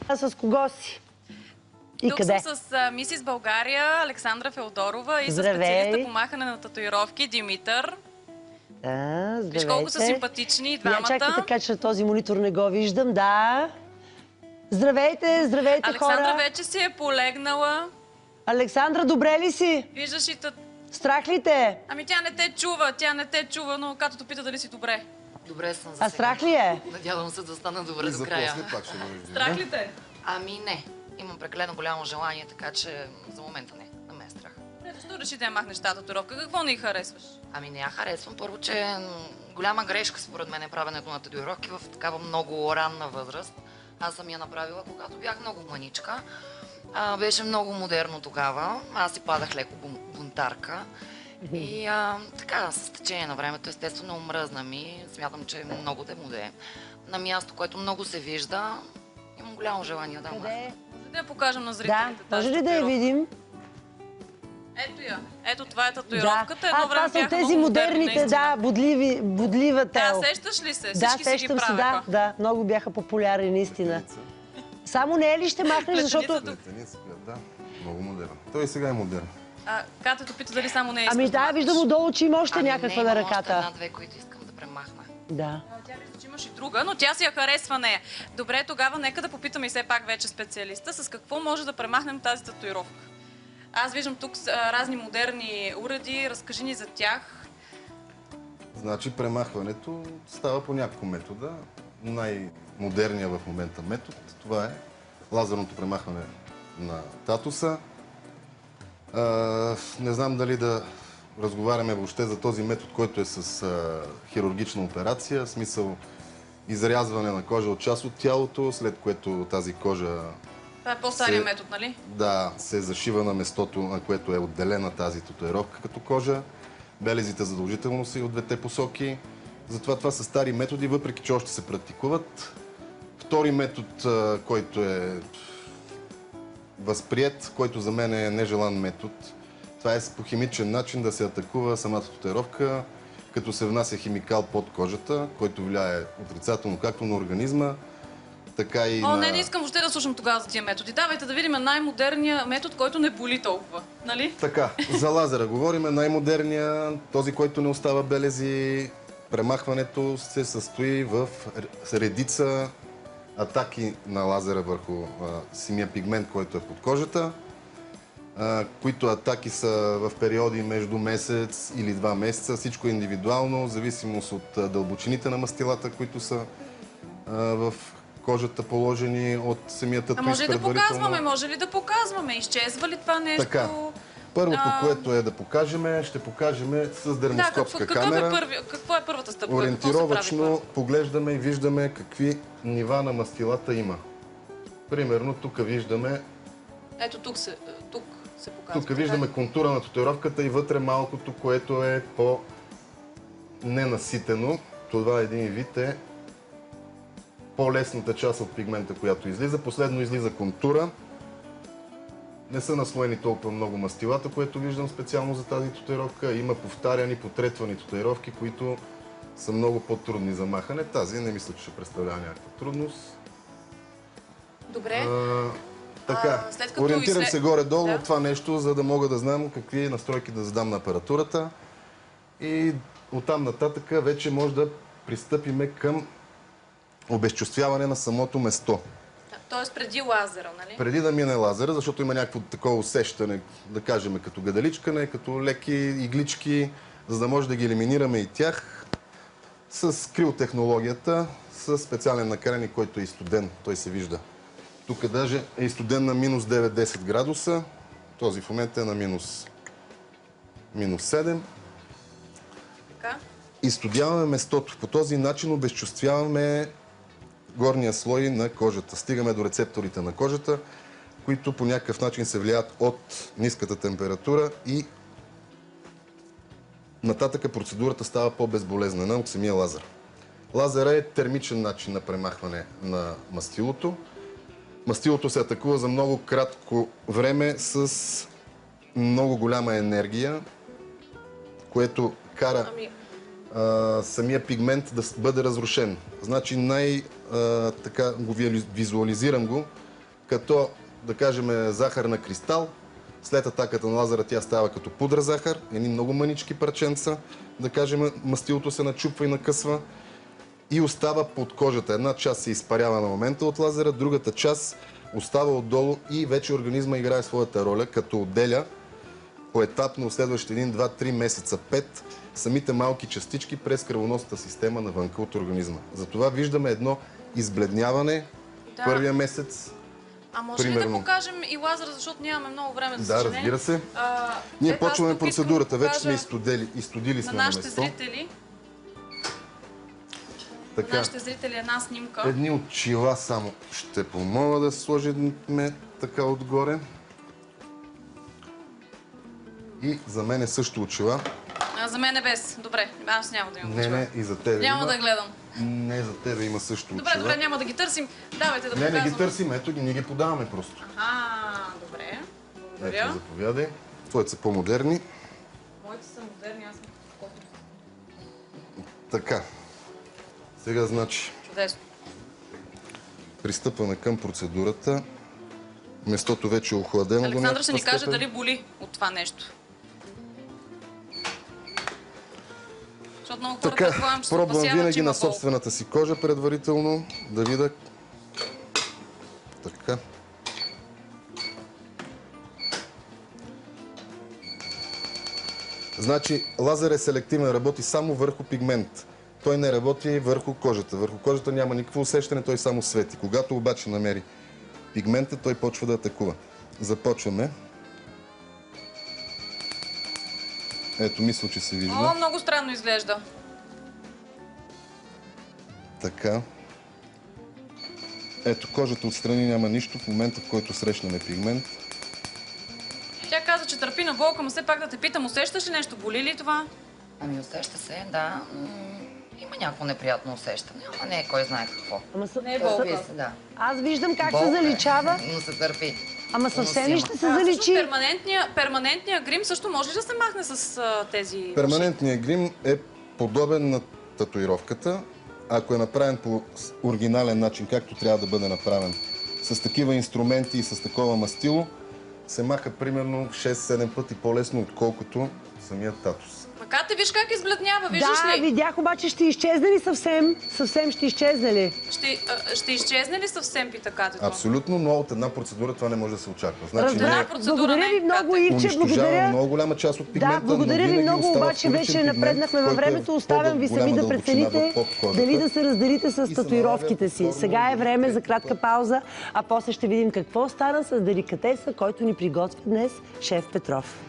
А с кого си? И Тук къде? съм с мисис България Александра Феодорова и с Здравей. специалиста по махане на татуировки Димитър. Здравейте. Виж колко са симпатични и двамата. Чакай така, че на този монитор не го виждам. Да. Здравейте, здравейте, Александра хора. вече си е полегнала. Александра, добре ли си? Виждаш и Страх ли те? Ами тя не те чува, но като пита дали си добре. Добре съм за сега. А страх ли е? Надявам се да стана добре до края. Страх ли те? Ами не. Имам прекалено голямо желание, така че за момента не ме е страх. Добре, защо реши да я махнеш тази татуировка? Какво не й харесваш? Ами не я харесвам. Първо, че голяма грешка според мен е правенето на татуировки в такава много ранна възраст. Аз съм я направила, когато бях много мъничка. Беше много модерно тогава. Аз си падах леко бунтарка. И така, с течение на времето, естествено, омръзна ми. Смятам, че много демоде. На място, което много се вижда, имам голямо желание да махна. Къде? Може да я покажем на зрителите. Да, може ли да я видим? Ето я. Ето това е татуировката. Да. Едно време Това са бяха тези много модерните, да, бодлива тел. Да, сещаш ли се? Да, Всички си ги сещам се, правеха. да, много бяха популярни, наистина. Само не е ли ще махнеш, защото... Да, много модерен. Той и сега е модерен. Катето пита дали само не е Ами да, виждам отдолу, че има още някаква на Още ръката. една-две, които искам да премахна. Да. Тя вижда, че имаш и друга, но тя си я харесва нея. Добре, тогава нека да попитаме и все пак вече специалиста, с какво може да премахнем тази татуировка. Аз виждам тук разни модерни уреди, разкажи ни за тях. Значи премахването става по няколко метода. Най-модерният в момента метод, това е лазерното премахване на татуса. Не знам дали да разговаряме въобще за този метод, който е с хирургична операция, в смисъл изрязване на кожа от част от тялото, след което тази кожа... Това е по-стария метод, нали? Да, се зашива на местото, на което е отделена тази татуировка като кожа. Белезите задължително са и от двете посоки. Затова това са стари методи, въпреки че още се практикуват. Втори метод, който е възприет, който за мен е нежелан метод, това е по химичен начин да се атакува самата татуировка, като се внася химикал под кожата, който влияе отрицателно както на организма, така и на... Не искам въобще да слушам тогава за тия методи. Давайте да видим най-модерния метод, който не боли толкова, нали? Така, за лазера говорим, най-модерния, този, който не остава белези. Премахването се състои в редица атаки на лазера върху самия пигмент, който е под кожата, които атаки са в периоди между месец или 2 месеца. Всичко е индивидуално, в зависимост от дълбочините на мастилата, които са в кожата положени от самия татуист. Може ли да показваме? Може ли да показваме? Изчезва ли това нещо? Така. Първото, което е да покажем, ще покажем с дермоскопска камера. Какво е първата стъпка? Ориентировачно поглеждаме и виждаме какви нива на мастилата има. Примерно тук виждаме... Ето тук се показва. Тук виждаме контура на татуировката и вътре малкото, което е по-ненаситено. Това един вид е по-лесната част от пигмента, която излиза. Последно излиза контура. Не са наслоени толкова много мастилата, което виждам специално за тази татуировка. Има повтаряни, потретвани татуировки, които са много по-трудни за махане. Тази не мисля, че ще представлява някаква трудност. Добре. Така, ориентирам се горе-долу от това нещо, за да мога да знам какви настройки да задам на апаратурата. И оттам нататък вече може да пристъпиме към обезчувствяване на самото место. Тоест преди лазера, нали? Преди да мине лазера, защото има някакво такова усещане, да кажем, като гадаличкане, като леки иглички, за да може да ги елиминираме и тях с криотехнологията, с специален накаленик, който е и студен, той се вижда. Тук даже е и студен на минус 9-10 градуса, този в момента е на минус 7. Така. Изстудяваме местото. По този начин обезчувствяваме горния слой на кожата. Стигаме до рецепторите на кожата, които по някакъв начин се влияят от ниската температура и нататък процедурата става по-безболезнена от самия лазер. Лазера е термичен начин на премахване на мастилото. Мастилото се атакува за много кратко време с много голяма енергия, което кара самия пигмент да бъде разрушен. Значи така го визуализирам го, като, да кажем, захар на кристал. След атаката на лазера тя става като пудра захар, едни много мънички парченца, да кажем, мастилото се начупва и накъсва и остава под кожата. Една част се изпарява на момента от лазера, другата част остава отдолу и вече организма играе своята роля, като отделя поетапно следващите 1, 2, 3 месеца, 5 самите малки частички през кръвоносната система навънка от организма. Затова виждаме едно избледняване първия месец. А може ли да покажем и лазера, защото нямаме много време, за Да, съжаление? разбира се. Ние почваме процедурата. Вече сме изстудили сме на место. На нашите зрители една снимка. Едни очила само ще помогна да сложим така отгоре. И за мен е също очила. За мен е без. Добре, аз няма да имам очила. Не, и за тебе няма има. да гледам. Не, за тебе има също очила. Добре, няма да ги търсим. Давайте да показвам. Не ги търсим, ето ги, ние ги подаваме просто. Добре. Благодаря. Ето, заповядай. Твоите са по-модерни. Моите са модерни, аз съм такова. Така. Сега, значи, Чудесно. пристъпваме към процедурата. Местото вече е охладено. Александър ще ни каже дали боли от това нещо. Защото много хората предполагам, че се пробвам опасяват, винаги че има на бол. собствената си кожа предварително, да видя. Така. Значи, лазер е селективен, работи само върху пигмент. Той не работи върху кожата. Върху кожата няма никакво усещане, той само свети. Когато обаче намери пигмента, той почва да атакува. Започваме. Ето, мисля, че се вижда. Много странно изглежда. Така. Ето, кожата отстрани няма нищо в момента, в който срещнаме пигмент. Тя каза, че търпи на болка, но все пак да те питам, усещаш ли нещо? Боли ли това? Ами усеща се, да. Има някакво неприятно усещане, ама не е кой знае какво. Не е болка. Търпи се, да. Аз виждам как Болка се е, заличава. но се търпи. Ама съвсем ли ще се Всъщност заличи? перманентния грим също може ли да се махне с тези... Перманентният грим е подобен на татуировката. Ако е направен по оригинален начин, както трябва да бъде направен, с такива инструменти и с такова мастило, се маха примерно 6-7 пъти по-лесно, отколкото самият татус. Макар те виж как избледнява, виждаш Да, ли? видях, обаче ще изчезне ли съвсем? Съвсем ще изчезне ли? Ще изчезне ли съвсем питакатето? Абсолютно, но от една процедура това не може да се очаква. Значи, Разбрах. процедура Благодаря не ви е много, катек. Ивче. унищожаваме Благодаря. много голяма част от пигмента, Да, благодаря но ви винаги много, остава обаче вторичен вече пигмент, напреднахме във който е времето. в Оставям ви сами по-голяма да дълбочина прецените под кожата. дали да се разделите с И се татуировките налага си. повторно Сега е време за да кратка пауза, а после ще видим какво стана с деликатеса, който ни приготвя днес шеф Петров.